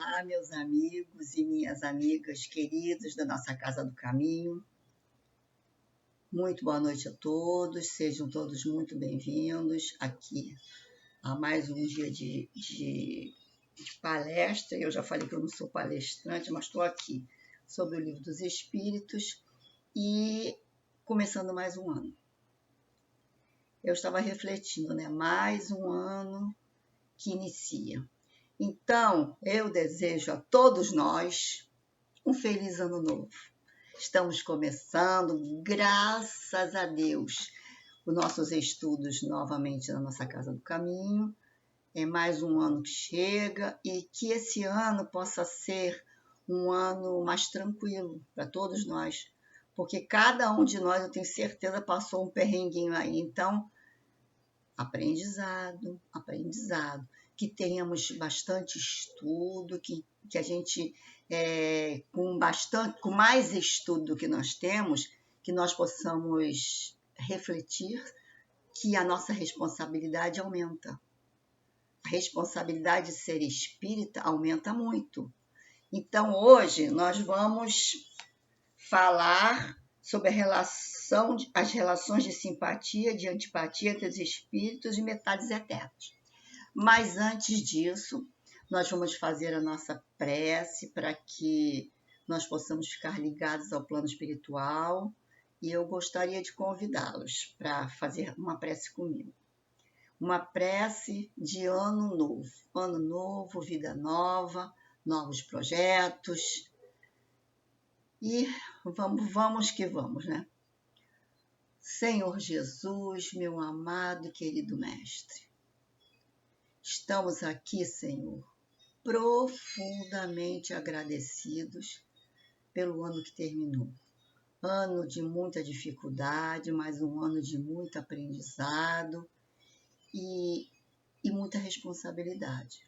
Olá, meus amigos e minhas amigas queridas da nossa Casa do Caminho. Muito boa noite a todos, sejam todos muito bem-vindos aqui a mais um dia de palestra. Eu já falei que eu não sou palestrante, mas estou aqui sobre o Livro dos Espíritos e começando mais um ano. Eu estava refletindo, mais um ano que inicia. Então, eu desejo a todos nós um feliz ano novo. Estamos começando, graças a Deus, os nossos estudos novamente na nossa Casa do Caminho. É mais um ano que chega e que esse ano possa ser um ano mais tranquilo para todos nós, porque cada um de nós, eu tenho certeza, passou um perrenguinho aí. Então, aprendizado, que tenhamos bastante estudo, que a gente, com mais estudo que nós temos, que nós possamos refletir que a nossa responsabilidade aumenta. A responsabilidade de ser espírita aumenta muito. Então, hoje, nós vamos falar sobre as relações de simpatia, de antipatia entre os espíritos e metades eternas. Mas antes disso, nós vamos fazer a nossa prece para que nós possamos ficar ligados ao plano espiritual e eu gostaria de convidá-los para fazer uma prece comigo. Uma prece de ano novo, vida nova, novos projetos. E vamos que vamos, Senhor Jesus, meu amado e querido Mestre, estamos aqui, Senhor, profundamente agradecidos pelo ano que terminou. Ano de muita dificuldade, mas um ano de muito aprendizado e muita responsabilidade.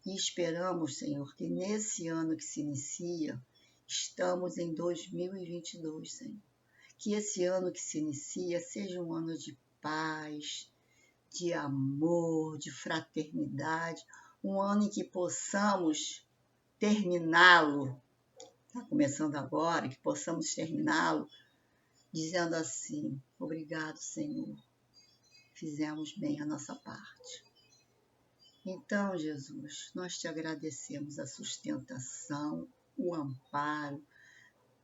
E esperamos, Senhor, que nesse ano que se inicia, estamos em 2022, Senhor. Que esse ano que se inicia seja um ano de paz, de amor, de fraternidade, um ano em que possamos terminá-lo, está começando agora, que possamos terminá-lo dizendo assim: obrigado, Senhor, fizemos bem a nossa parte. Então, Jesus, nós te agradecemos a sustentação, o amparo,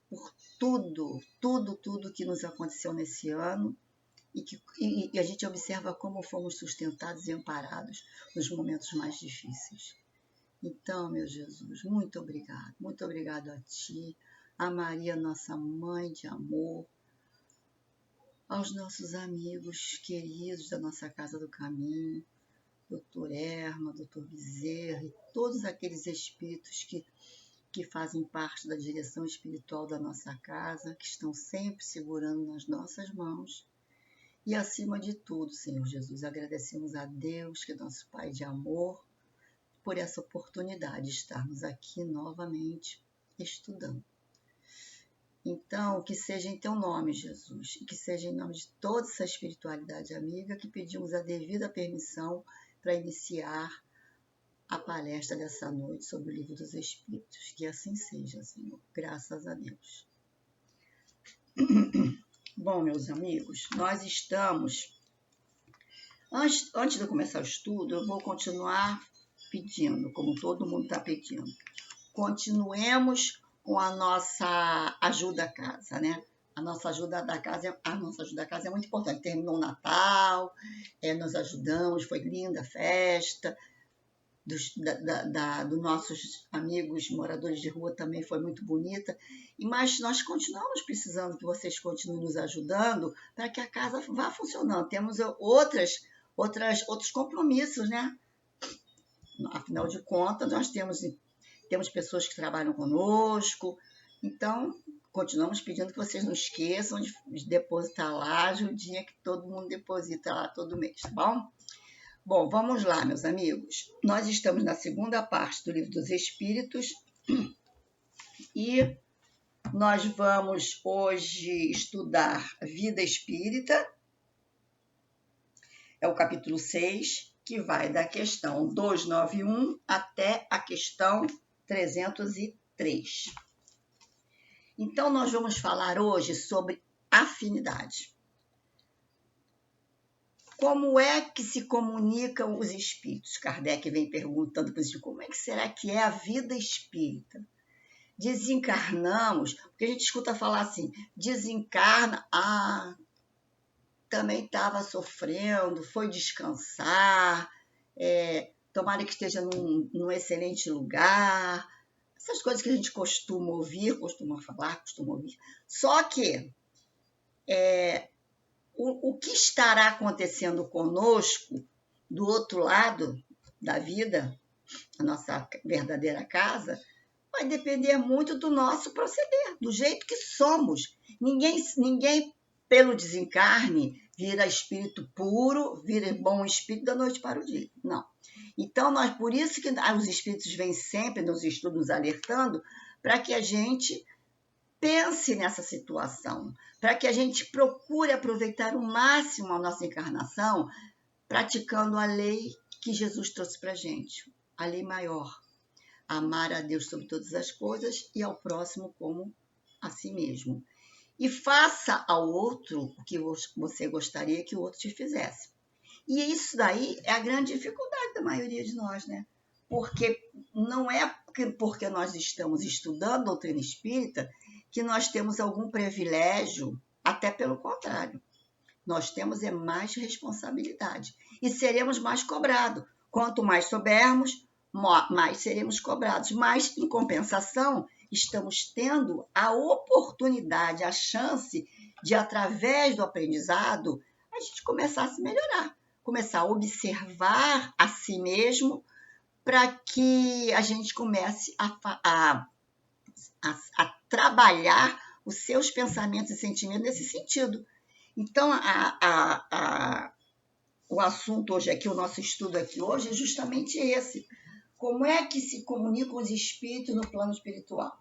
por tudo que nos aconteceu nesse ano e a gente observa como fomos sustentados e amparados nos momentos mais difíceis. Então, meu Jesus, muito obrigado a Ti, a Maria, nossa mãe de amor, aos nossos amigos queridos da nossa Casa do Caminho, Dr. Erma, Dr. Bezerra e todos aqueles espíritos que fazem parte da direção espiritual da nossa casa, que estão sempre segurando nas nossas mãos. E, acima de tudo, Senhor Jesus, agradecemos a Deus, que é nosso Pai de amor, por essa oportunidade de estarmos aqui novamente estudando. Então, que seja em Teu nome, Jesus, e que seja em nome de toda essa espiritualidade amiga que pedimos a devida permissão para iniciar a palestra dessa noite sobre o Livro dos Espíritos. Que assim seja, Senhor. Graças a Deus. Bom, meus amigos, nós estamos... Antes de eu começar o estudo, eu vou continuar pedindo, como todo mundo está pedindo. Continuemos com a nossa ajuda à casa, A nossa ajuda da casa é muito importante. Terminou o Natal, nós ajudamos, foi linda a festa. Dos nossos amigos moradores de rua também foi muito bonita, mas nós continuamos precisando que vocês continuem nos ajudando para que a casa vá funcionando. Temos outros compromissos, Afinal de contas, nós temos pessoas que trabalham conosco, então continuamos pedindo que vocês não esqueçam de depositar lá a ajudinha que todo mundo deposita lá todo mês, tá bom? Bom, vamos lá, meus amigos. Nós estamos na segunda parte do Livro dos Espíritos e nós vamos hoje estudar Vida Espírita. É o capítulo 6, que vai da questão 291 até a questão 303. Então, nós vamos falar hoje sobre afinidade. Como é que se comunicam os espíritos? Kardec vem perguntando para os espíritos, como é que será que é a vida espírita? Desencarnamos, porque a gente escuta falar assim, desencarna, também estava sofrendo, foi descansar, tomara que esteja num excelente lugar, essas coisas que a gente costuma ouvir, costuma falar, costuma ouvir. Só que o que estará acontecendo conosco do outro lado da vida, a nossa verdadeira casa, vai depender muito do nosso proceder, do jeito que somos. Ninguém pelo desencarne, vira espírito puro, vira bom espírito da noite para o dia. Não. Então, por isso que os espíritos vêm sempre nos estudos nos alertando para que a gente pense nessa situação, para que a gente procure aproveitar o máximo a nossa encarnação, praticando a lei que Jesus trouxe para a gente, a lei maior. Amar a Deus sobre todas as coisas e ao próximo como a si mesmo. E faça ao outro o que você gostaria que o outro te fizesse. E isso daí é a grande dificuldade da maioria de nós, né? Porque não é porque nós estamos estudando doutrina espírita que nós temos algum privilégio, até pelo contrário. Nós temos mais responsabilidade e seremos mais cobrados. Quanto mais soubermos, mais seremos cobrados. Mas, em compensação, estamos tendo a oportunidade, a chance de, através do aprendizado, a gente começar a se melhorar, começar a observar a si mesmo para que a gente comece a trabalhar os seus pensamentos e sentimentos nesse sentido. Então, o assunto hoje aqui, o nosso estudo aqui hoje é justamente esse. Como é que se comunicam os espíritos no plano espiritual?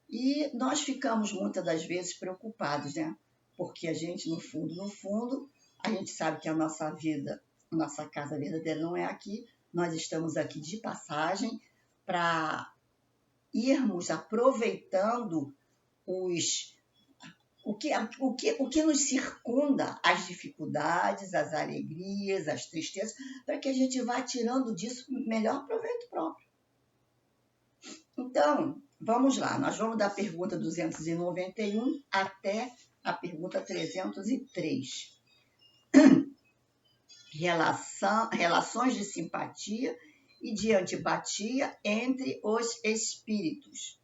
E nós ficamos muitas das vezes preocupados, né? Porque a gente, no fundo, a gente sabe que a nossa vida, a nossa casa verdadeira não é aqui. Nós estamos aqui de passagem para irmos aproveitando o que nos circunda, as dificuldades, as alegrias, as tristezas, para que a gente vá tirando disso o melhor proveito próprio. Então, vamos lá, nós vamos da pergunta 291 até a pergunta 303. Relações de simpatia e de antipatia entre os espíritos.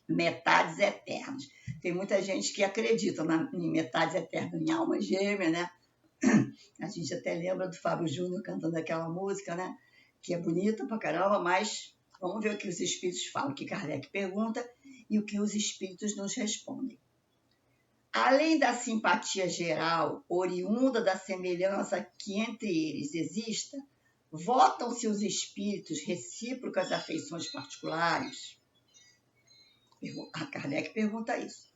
Metades eternas. Tem muita gente que acredita em metades eternas, em alma gêmea, né? A gente até lembra do Fábio Júnior cantando aquela música, né? Que é bonita pra caramba, mas vamos ver o que os espíritos falam, o que Kardec pergunta e o que os espíritos nos respondem. Além da simpatia geral, oriunda da semelhança que entre eles exista, votam-se os espíritos recíprocas afeições particulares? A Kardec pergunta isso.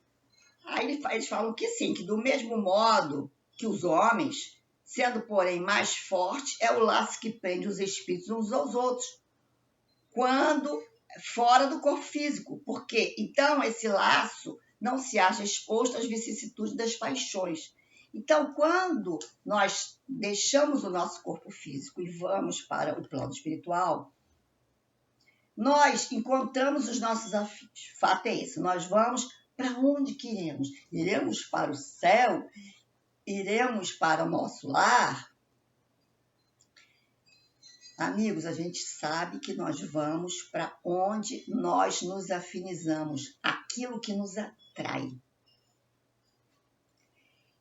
Aí eles falam que sim, que do mesmo modo que os homens, sendo, porém, mais forte, é o laço que prende os espíritos uns aos outros, quando fora do corpo físico, porque então esse laço não se acha exposto às vicissitudes das paixões. Então, quando nós deixamos o nosso corpo físico e vamos para o plano espiritual, nós encontramos os nossos afins. Fato é esse, nós vamos para onde queremos. Iremos para o céu, iremos para o nosso lar. Amigos, a gente sabe que nós vamos para onde nós nos afinizamos, aquilo que nos atrai.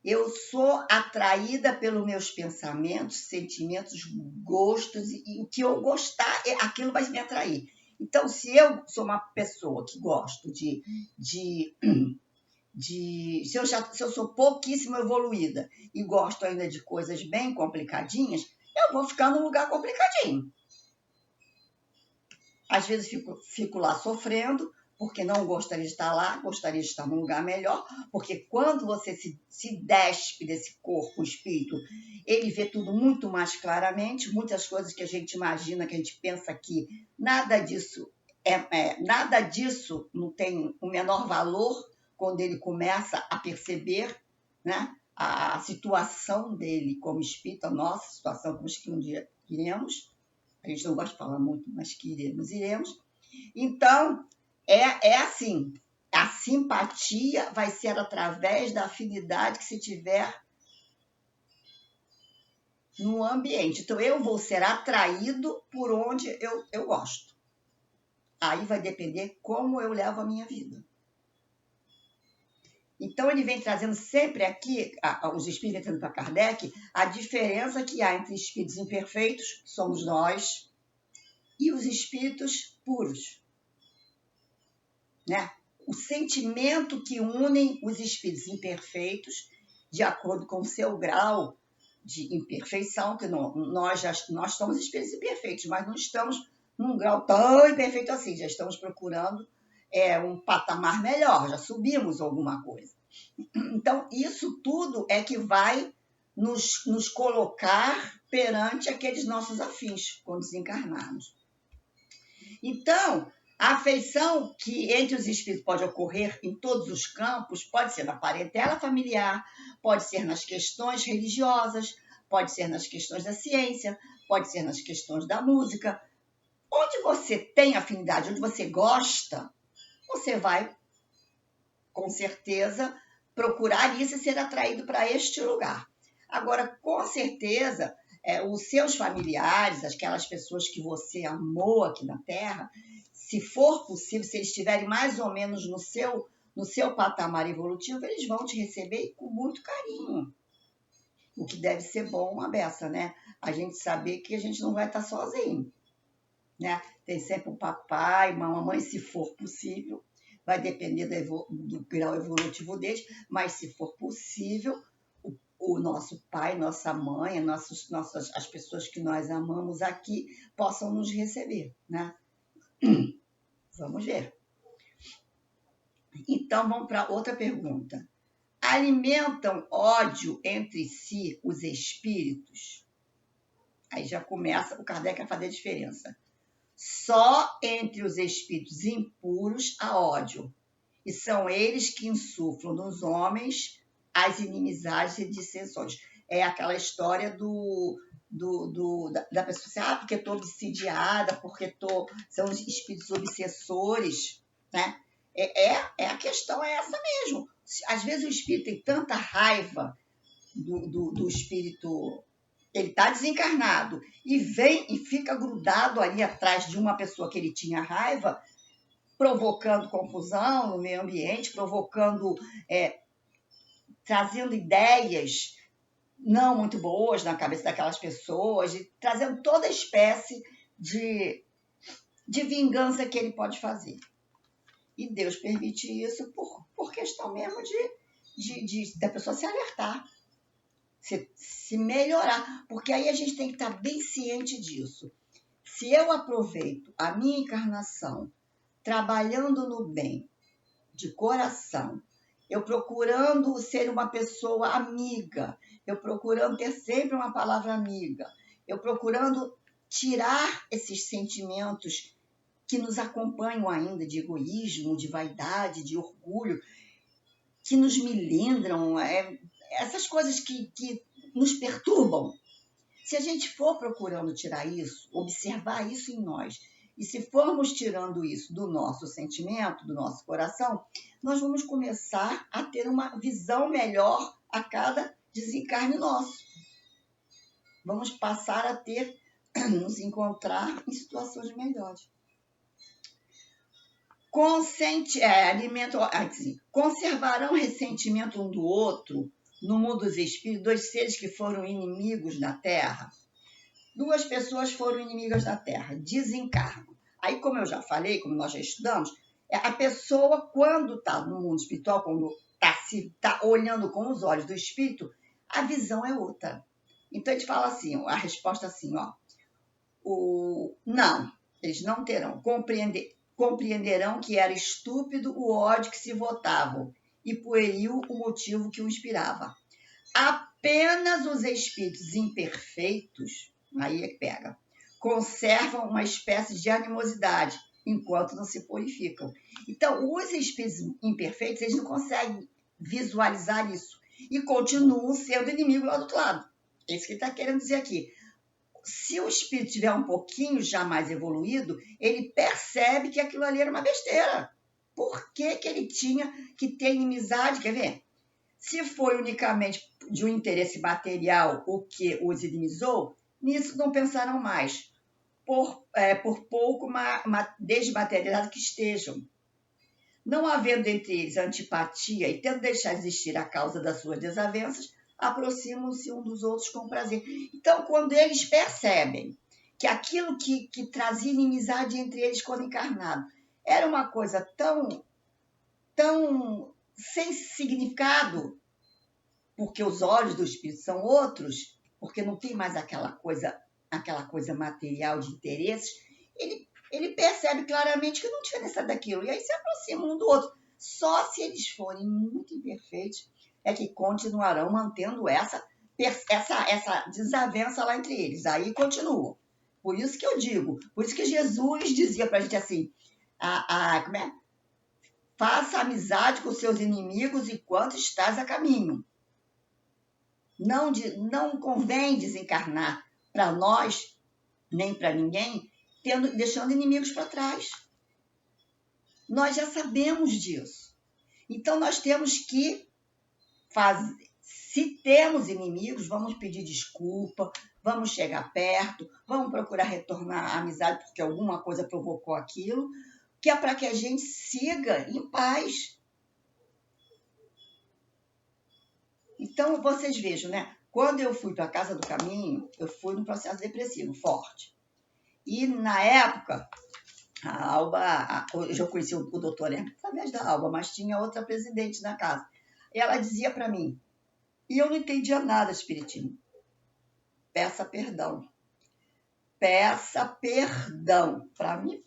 Eu sou atraída pelos meus pensamentos, sentimentos, gostos, e o que eu gostar, aquilo vai me atrair. Então, se eu sou uma pessoa que gosto se eu sou pouquíssimo evoluída e gosto ainda de coisas bem complicadinhas, eu vou ficar num lugar complicadinho. Às vezes fico lá sofrendo, porque não gostaria de estar lá, gostaria de estar num lugar melhor, porque quando você se despe desse corpo, o espírito, ele vê tudo muito mais claramente, muitas coisas que a gente imagina, que a gente pensa que nada disso nada disso não tem o menor valor quando ele começa a perceber, né, a situação dele como espírito, a nossa situação, como que um dia iremos. A gente não gosta de falar muito, mas que iremos. Então, é assim, a simpatia vai ser através da afinidade que se tiver no ambiente. Então, eu vou ser atraído por onde eu gosto. Aí vai depender como eu levo a minha vida. Então, ele vem trazendo sempre aqui, os espíritos entrando para Kardec, a diferença que há entre espíritos imperfeitos, que somos nós, e os espíritos puros. Né? O sentimento que une os espíritos imperfeitos, de acordo com o seu grau de imperfeição, que nós somos espíritos imperfeitos, mas não estamos num grau tão imperfeito assim, já estamos procurando um patamar melhor, já subimos alguma coisa. Então, isso tudo é que vai nos colocar perante aqueles nossos afins, quando desencarnarmos. Então, a afeição que entre os espíritos pode ocorrer em todos os campos, pode ser na parentela familiar, pode ser nas questões religiosas, pode ser nas questões da ciência, pode ser nas questões da música. Onde você tem afinidade, onde você gosta, você vai, com certeza, procurar isso e ser atraído para este lugar. Agora, com certeza, os seus familiares, aquelas pessoas que você amou aqui na Terra, se for possível, se eles estiverem mais ou menos no seu patamar evolutivo, eles vão te receber com muito carinho. O que deve ser bom, uma beça, né? A gente saber que a gente não vai estar sozinho. Né? Tem sempre um papai, uma mamãe, se for possível. Vai depender do grau evolutivo deles, mas se for possível, o nosso pai, nossa mãe, as pessoas que nós amamos aqui possam nos receber, né? Vamos ver. Então, vamos para outra pergunta. Alimentam ódio entre si os espíritos? Aí já começa o Kardec a fazer diferença. Só entre os espíritos impuros há ódio, e são eles que insuflam nos homens as inimizades e dissensões. É aquela história da pessoa assim, porque estou obsidiada, porque são os espíritos obsessores, né? A questão é essa mesmo. Às vezes o espírito tem tanta raiva do espírito, ele está desencarnado, e vem e fica grudado ali atrás de uma pessoa que ele tinha raiva, provocando confusão no meio ambiente, trazendo ideias não muito boas na cabeça daquelas pessoas, trazendo toda espécie de vingança que ele pode fazer. E Deus permite isso por questão mesmo da pessoa se alertar, se melhorar, porque aí a gente tem que estar bem ciente disso. Se eu aproveito a minha encarnação trabalhando no bem, de coração, eu procurando ser uma pessoa amiga, eu procurando ter sempre uma palavra amiga, eu procurando tirar esses sentimentos que nos acompanham ainda de egoísmo, de vaidade, de orgulho, que nos melindram, essas coisas que nos perturbam. Se a gente for procurando tirar isso, observar isso em nós, e se formos tirando isso do nosso sentimento, do nosso coração, nós vamos começar a ter uma visão melhor a cada desencarne nosso. Vamos passar a nos encontrar em situações melhores. Conservarão ressentimento um do outro no mundo dos espíritos, dois seres que foram inimigos na Terra? Duas pessoas foram inimigas da Terra, desencarnam. Aí, como eu já falei, como nós já estudamos, a pessoa, quando está no mundo espiritual, quando está olhando com os olhos do espírito, a visão é outra. Então, a gente fala assim, a resposta assim, não, eles não terão compreenderão que era estúpido o ódio que se votavam e pueril o motivo que o inspirava. Apenas os espíritos imperfeitos, aí é que pega, conservam uma espécie de animosidade enquanto não se purificam. Então, os espíritos imperfeitos, eles não conseguem visualizar isso e continuam sendo inimigo lá do outro lado. É isso que ele está querendo dizer aqui. Se o espírito tiver um pouquinho já mais evoluído, ele percebe que aquilo ali era uma besteira. Por que que ele tinha que ter inimizade? Quer ver? Se foi unicamente de um interesse material o que os inimizou, nisso não pensaram mais, por pouco desmaterializado que estejam. Não havendo entre eles antipatia e tendo deixado de existir a causa das suas desavenças, aproximam-se um dos outros com prazer. Então, quando eles percebem que aquilo que trazia inimizade entre eles quando encarnado era uma coisa tão sem significado, porque os olhos do espírito são outros, porque não tem mais aquela coisa material de interesses, ele percebe claramente que não tinha necessidade daquilo, e aí se aproximam um do outro. Só se eles forem muito imperfeitos é que continuarão mantendo essa desavença lá entre eles. Aí continua. Por isso que eu digo, por isso que Jesus dizia para a gente assim, como é? Faça amizade com seus inimigos enquanto estás a caminho. Não convém desencarnar para nós, nem para ninguém, deixando inimigos para trás. Nós já sabemos disso. Então, nós temos que fazer. Se temos inimigos, vamos pedir desculpa, vamos chegar perto, vamos procurar retornar a amizade porque alguma coisa provocou aquilo, que é para que a gente siga em paz. Então, vocês vejam, né? Quando eu fui para a Casa do Caminho, eu fui num processo depressivo forte. E, na época, a Alba, eu já conheci o doutor Hermes através da Alba, mas tinha outra presidente na casa. E ela dizia para mim, e eu não entendia nada de espiritismo, peça perdão. Peça perdão para mim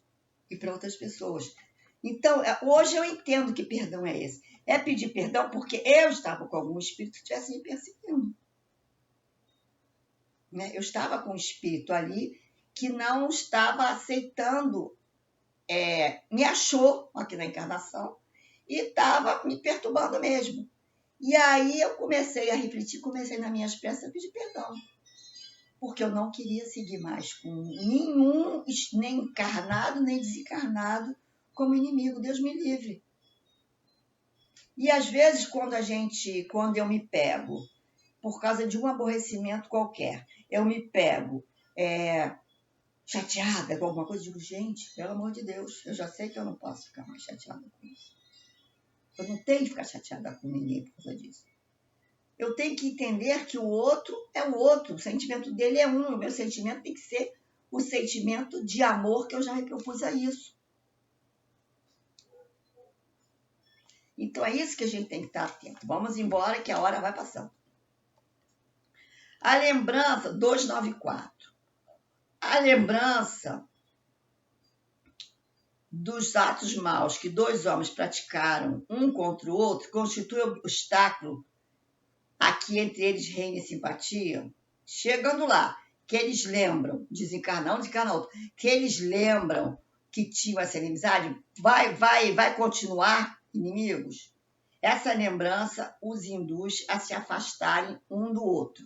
e para outras pessoas. Então, hoje eu entendo que perdão é esse. É pedir perdão porque eu estava com algum espírito que estivesse me perseguindo. Né? Eu estava com um espírito ali que não estava aceitando, me achou aqui na encarnação e estava me perturbando mesmo. E aí eu comecei a refletir, comecei nas minhas peças a pedir perdão. Porque eu não queria seguir mais com nenhum, nem encarnado, nem desencarnado, como inimigo. Deus me livre. E às vezes, quando eu me pego, por causa de um aborrecimento qualquer, eu me pego chateada com alguma coisa, digo, gente, pelo amor de Deus, eu já sei que eu não posso ficar mais chateada com isso. Eu não tenho que ficar chateada com ninguém por causa disso. Eu tenho que entender que o outro é o outro, o sentimento dele é um, o meu sentimento tem que ser o sentimento de amor que eu já me propus a isso. Então é isso que a gente tem que estar atento. Vamos embora que a hora vai passando. A lembrança, 294. A lembrança dos atos maus que dois homens praticaram um contra o outro constitui obstáculo a que entre eles reine simpatia. Chegando lá, que eles lembram, desencarnar outro, que eles lembram que tinham essa inimizade, vai continuar inimigos? Essa lembrança os induz a se afastarem um do outro.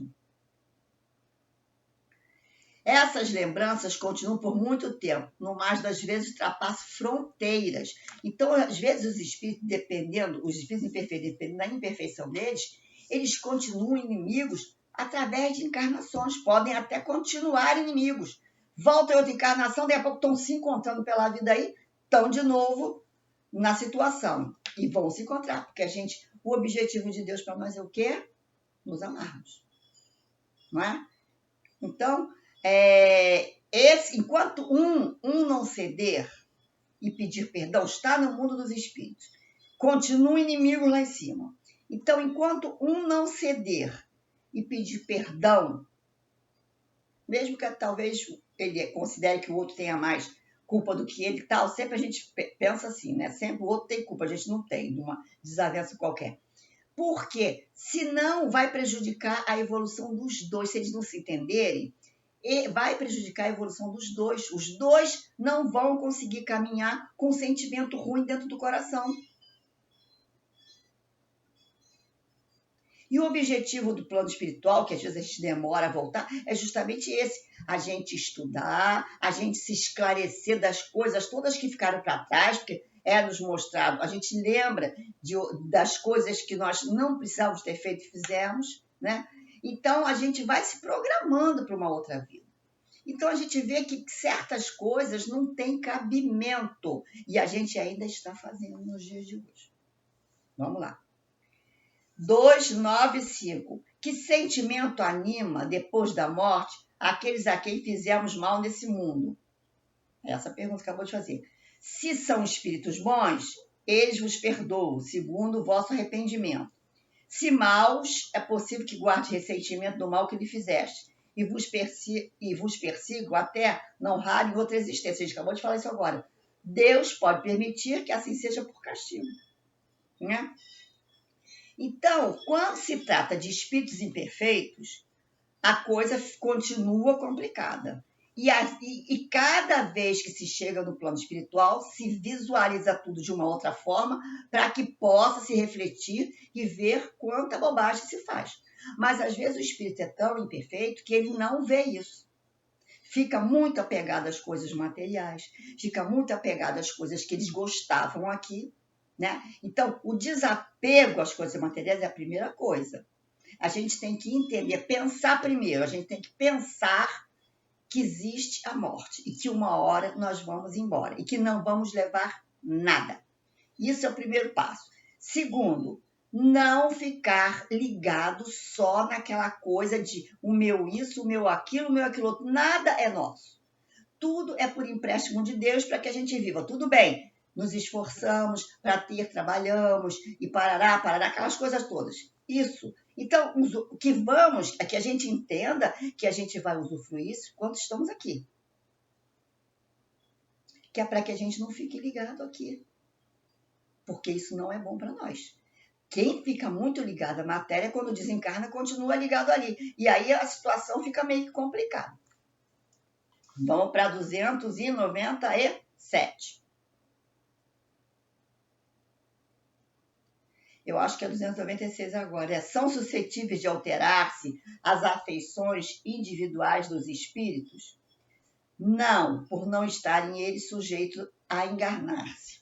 Essas lembranças continuam por muito tempo, no mais das vezes ultrapassam fronteiras. Então, às vezes, os espíritos imperfeitos, dependendo da imperfeição deles, eles continuam inimigos através de encarnações, podem até continuar inimigos. Voltam em outra encarnação, daqui a pouco estão se encontrando pela vida aí, estão de novo na situação e vão se encontrar, porque o objetivo de Deus para nós é o quê? Nos amarmos, não é? Então, enquanto um não ceder e pedir perdão, está no mundo dos espíritos, continua inimigo lá em cima. Então, enquanto um não ceder e pedir perdão, mesmo que talvez ele considere que o outro tenha mais culpa do que ele tal. Sempre a gente pensa assim, né? Sempre o outro tem culpa, a gente não tem, de uma desavença qualquer. Porque senão vai prejudicar a evolução dos dois. Se eles não se entenderem, vai prejudicar a evolução dos dois. Os dois não vão conseguir caminhar com um sentimento ruim dentro do coração. E o objetivo do plano espiritual, que às vezes a gente demora a voltar, é justamente esse: a gente estudar, a gente se esclarecer das coisas todas que ficaram para trás, porque é nos mostrado, a gente lembra das coisas que nós não precisávamos ter feito e fizemos, né? Então, a gente vai se programando para uma outra vida. Então, a gente vê que certas coisas não têm cabimento e a gente ainda está fazendo nos dias de hoje. Vamos lá. 295. Que sentimento anima, depois da morte, aqueles a quem fizemos mal nesse mundo? Essa pergunta que acabou de fazer. Se são espíritos bons, eles vos perdoam, segundo o vosso arrependimento. Se maus, é possível que guarde ressentimento do mal que lhe fizeste, e vos persigam até não rarem em outra existência. A gente acabou de falar isso agora. Deus pode permitir que assim seja por castigo, né? Então, quando se trata de espíritos imperfeitos, a coisa continua complicada. E cada vez que se chega no plano espiritual, se visualiza tudo de uma outra forma para que possa se refletir e ver quanta bobagem se faz. Mas, às vezes, o espírito é tão imperfeito que ele não vê isso. Fica muito apegado às coisas materiais, fica muito apegado às coisas que eles gostavam aqui, né? Então, o desapego às coisas materiais é a primeira coisa. A gente tem que entender, pensar primeiro, a gente tem que pensar que existe a morte e que uma hora nós vamos embora e que não vamos levar nada. Isso é o primeiro passo. Segundo, não ficar ligado só naquela coisa de o meu isso, o meu aquilo outro. Nada é nosso. Tudo é por empréstimo de Deus para que a gente viva. Tudo bem, nos esforçamos para ter, trabalhamos e parará, aquelas coisas todas. Isso. Então, o que vamos é que a gente entenda que a gente vai usufruir isso quando estamos aqui. Que é para que a gente não fique ligado aqui. Porque isso não é bom para nós. Quem fica muito ligado à matéria, quando desencarna, continua ligado ali. E aí a situação fica meio que complicada. Vamos para 297. Eu acho que é 296 agora. São suscetíveis de alterar-se as afeições individuais dos espíritos? Não, por não estarem eles sujeitos a enganar-se.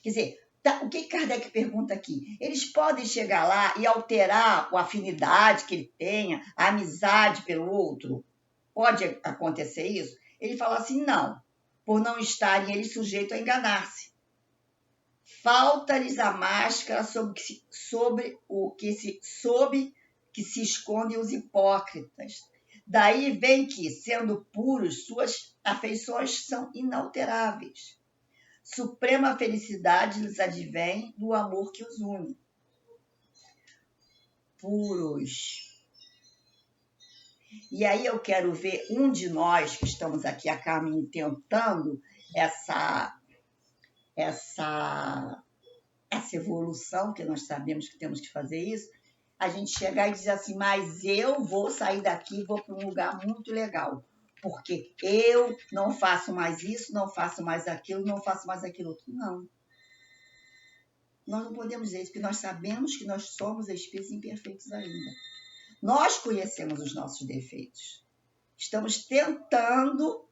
Quer dizer, o que Kardec pergunta aqui? Eles podem chegar lá e alterar a afinidade que ele tenha, a amizade pelo outro? Pode acontecer isso? Ele fala assim, não, por não estarem eles sujeitos a enganar-se. Falta-lhes a máscara sob que se escondem os hipócritas. Daí vem que, sendo puros, suas afeições são inalteráveis. Suprema felicidade lhes advém do amor que os une. Puros. E aí eu quero ver um de nós que estamos aqui a caminho tentando essa evolução, que nós sabemos que temos que fazer isso, a gente chegar e dizer assim, mas eu vou sair daqui e vou para um lugar muito legal, porque eu não faço mais isso, não faço mais aquilo, não faço mais aquilo outro. Não. Nós não podemos dizer isso, porque nós sabemos que nós somos espíritos imperfeitos ainda. Nós conhecemos os nossos defeitos. Estamos tentando,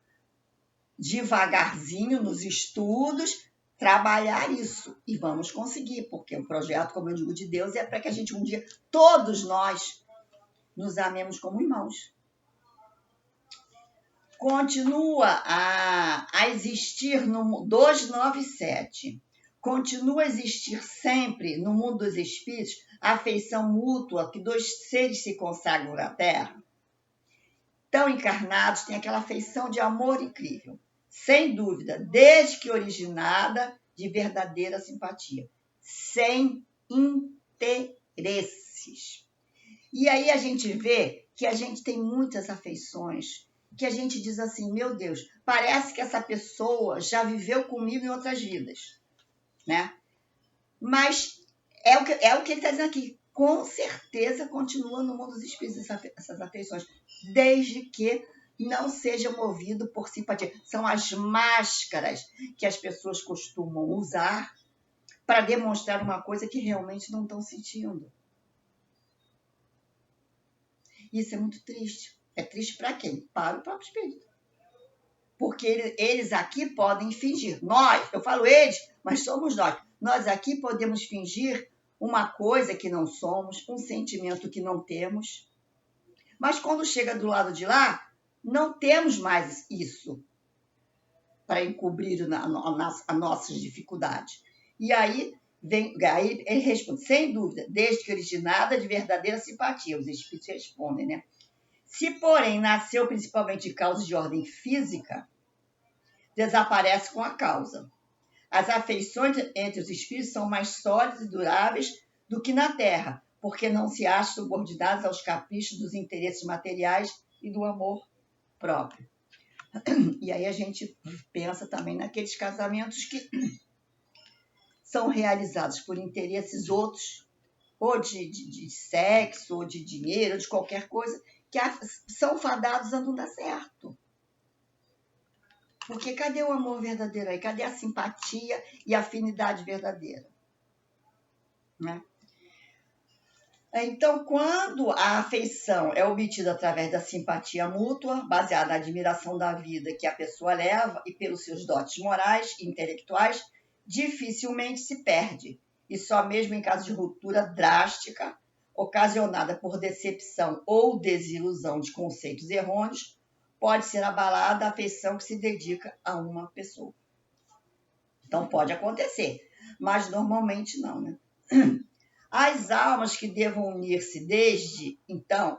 devagarzinho, nos estudos, trabalhar isso. E vamos conseguir, porque o projeto, como eu digo, de Deus é para que a gente um dia, todos nós, nos amemos como irmãos. Continua a existir no 297. Continua a existir sempre no mundo dos espíritos a afeição mútua que dois seres se consagram na Terra. Tão encarnados, têm aquela afeição de amor incrível. Sem dúvida, desde que originada de verdadeira simpatia. Sem interesses. E aí a gente vê que a gente tem muitas afeições que a gente diz assim, meu Deus, parece que essa pessoa já viveu comigo em outras vidas, né? Mas é o que ele está dizendo aqui. Com certeza continua no mundo dos espíritos essas afeições, desde que não seja movido por simpatia. São as máscaras que as pessoas costumam usar para demonstrar uma coisa que realmente não estão sentindo. Isso é muito triste. É triste para quem? Para o próprio espírito. Porque eles aqui podem fingir. Nós, eu falo eles, mas somos nós. Nós aqui podemos fingir uma coisa que não somos, um sentimento que não temos. Mas quando chega do lado de lá, não temos mais isso para encobrir as nossas dificuldades. E aí ele responde, sem dúvida, desde que originada de verdadeira simpatia. Os espíritos respondem, né? Se, porém, nasceu principalmente de causas de ordem física, desaparece com a causa. As afeições entre os espíritos são mais sólidas e duráveis do que na Terra, porque não se acham subordinados aos caprichos dos interesses materiais e do amor próprio. E aí a gente pensa também naqueles casamentos que são realizados por interesses outros, ou de sexo, ou de dinheiro, ou de qualquer coisa, que são fadados a não dar certo. Porque cadê o amor verdadeiro aí? Cadê a simpatia e a afinidade verdadeira? Né? Então, quando a afeição é obtida através da simpatia mútua, baseada na admiração da vida que a pessoa leva e pelos seus dotes morais e intelectuais, dificilmente se perde. E só mesmo em caso de ruptura drástica, ocasionada por decepção ou desilusão de conceitos errôneos, pode ser abalada a afeição que se dedica a uma pessoa. Então, pode acontecer, mas normalmente não, né? As almas que devam unir-se desde, então,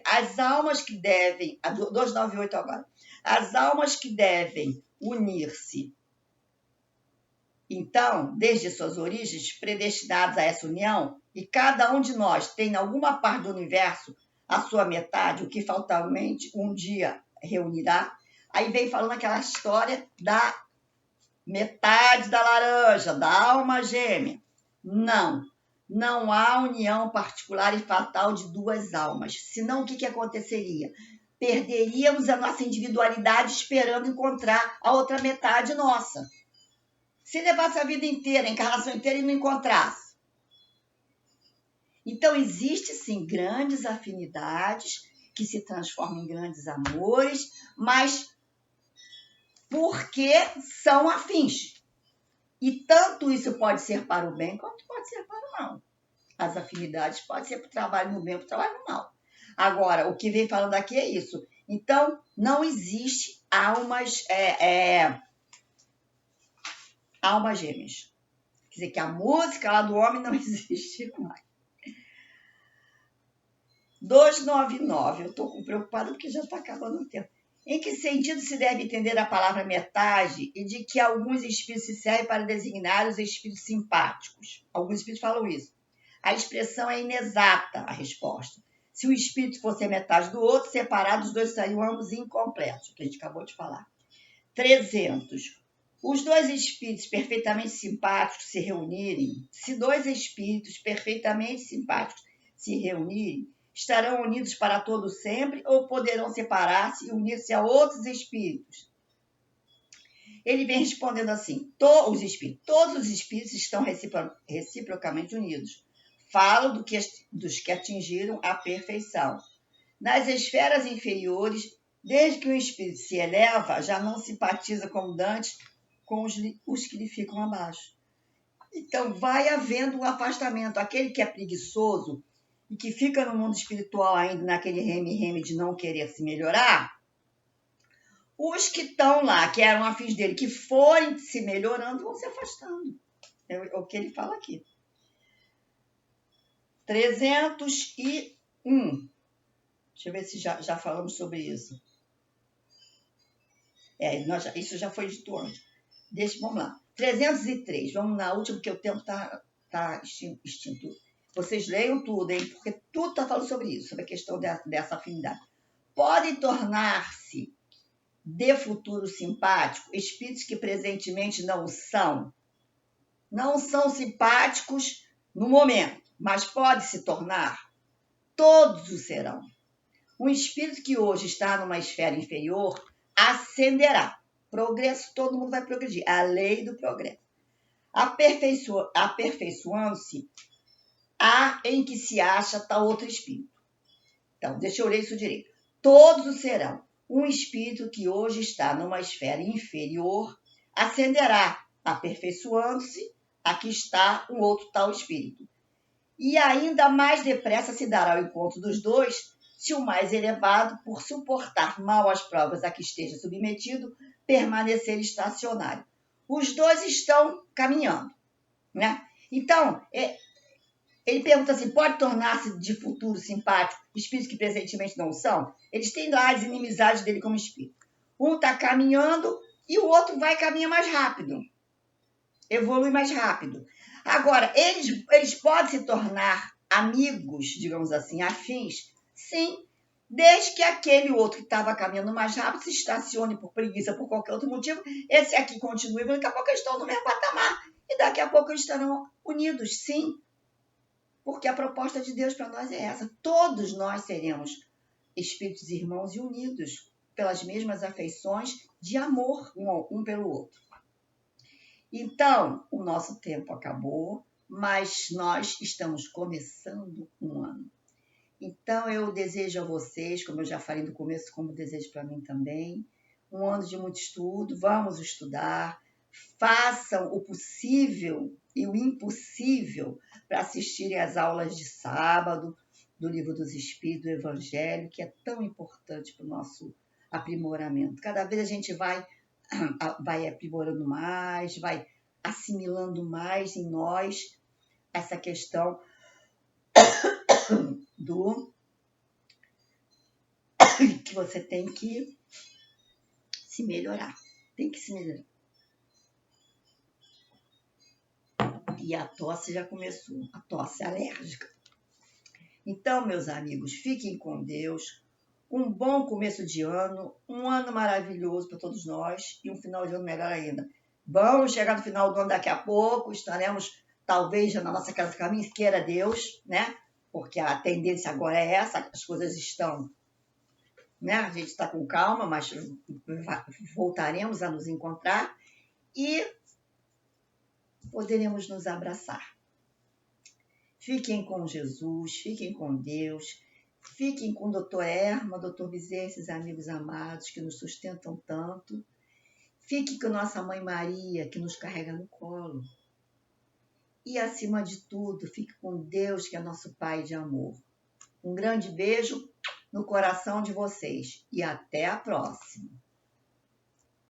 as almas que devem, 298 agora, as almas que devem unir-se, então, desde suas origens, predestinadas a essa união, e cada um de nós tem em alguma parte do universo a sua metade, o que fatalmente um dia reunirá. Aí vem falando aquela história da metade da laranja, da alma gêmea. Não há união particular e fatal de duas almas. Senão, o que aconteceria? Perderíamos a nossa individualidade esperando encontrar a outra metade nossa. Se levasse a vida inteira, a encarnação inteira, e não encontrasse. Então, existe, sim, grandes afinidades que se transformam em grandes amores, mas porque são afins. E tanto isso pode ser para o bem, quanto pode ser para o mal. As afinidades podem ser para o trabalho no bem ou para o trabalho no mal. Agora, o que vem falando aqui é isso. Então, não existe almas gêmeas. Quer dizer que a música lá do homem não existe mais. 299, eu estou preocupada porque já está acabando o tempo. Em que sentido se deve entender a palavra metade e de que alguns espíritos se servem para designar os espíritos simpáticos? Alguns espíritos falam isso. A expressão é inexata, a resposta. Se o espírito fosse metade do outro, separados, os dois estariam ambos incompletos, que a gente acabou de falar. 300. Os dois espíritos perfeitamente simpáticos se reunirem, se dois espíritos perfeitamente simpáticos se reunirem, estarão unidos para todo sempre ou poderão separar-se e unir-se a outros espíritos? Ele vem respondendo assim, todos os espíritos estão reciprocamente unidos. Falo dos que atingiram a perfeição. Nas esferas inferiores, desde que o espírito se eleva, já não simpatiza como dantes com os que lhe ficam abaixo. Então, vai havendo um afastamento. Aquele que é preguiçoso e que fica no mundo espiritual ainda naquele reme-reme de não querer se melhorar, os que estão lá, que eram afins dele, que forem se melhorando, vão se afastando. É o que ele fala aqui. 301. Deixa eu ver se já falamos sobre isso. Isso já foi dito antes. Vamos lá. 303. Vamos na última, porque o tempo está extinto. Vocês leiam tudo, hein? Porque tudo está falando sobre isso, sobre a questão dessa afinidade. podem tornar-se de futuro simpático espíritos que presentemente não são. Não são simpáticos no momento, mas pode se tornar. Todos o serão. Um espírito que hoje está numa esfera inferior ascenderá. Progresso, todo mundo vai progredir. A lei do progresso. Aperfeiçoando-se em que se acha tal outro espírito. Então, deixa eu ler isso direito. Todos o serão. Um espírito que hoje está numa esfera inferior ascenderá, aperfeiçoando-se, aqui está um outro tal espírito. E ainda mais depressa se dará o encontro dos dois, se o mais elevado, por suportar mal as provas a que esteja submetido, permanecer estacionário. Os dois estão caminhando, né? Então, ele pergunta assim, pode tornar-se de futuro simpático espíritos que presentemente não são? Eles têm lá as inimizades dele como espírito. Um está caminhando e o outro vai caminhar mais rápido. Evolui mais rápido. Agora, eles podem se tornar amigos, digamos assim, afins? Sim, desde que aquele outro que estava caminhando mais rápido se estacione por preguiça, por qualquer outro motivo, esse aqui continue, daqui a pouco eles estão no mesmo patamar. E daqui a pouco eles estarão unidos, sim. Porque a proposta de Deus para nós é essa. Todos nós seremos espíritos irmãos e unidos pelas mesmas afeições de amor um pelo outro. Então, o nosso tempo acabou, mas nós estamos começando um ano. Então, eu desejo a vocês, como eu já falei no começo, como desejo para mim também, um ano de muito estudo. Vamos estudar, façam o possível e o impossível para assistirem às aulas de sábado do Livro dos Espíritos, do Evangelho, que é tão importante para o nosso aprimoramento. Cada vez a gente vai aprimorando mais, vai assimilando mais em nós essa questão do que você tem que se melhorar. Tem que se melhorar. E a tosse já começou, a tosse alérgica. Então, meus amigos, fiquem com Deus. Um bom começo de ano, um ano maravilhoso para todos nós e um final de ano melhor ainda. Vamos chegar no final do ano daqui a pouco, estaremos talvez já na nossa casa do caminho, queira Deus, né? Porque a tendência agora é essa, as coisas estão, né? A gente está com calma, mas voltaremos a nos encontrar e poderemos nos abraçar. Fiquem com Jesus, fiquem com Deus, fiquem com o doutor Erma, doutor Bezerra, esses amigos amados que nos sustentam tanto. Fiquem com nossa Mãe Maria, que nos carrega no colo. E, acima de tudo, fique com Deus, que é nosso Pai de amor. Um grande beijo no coração de vocês e até a próxima.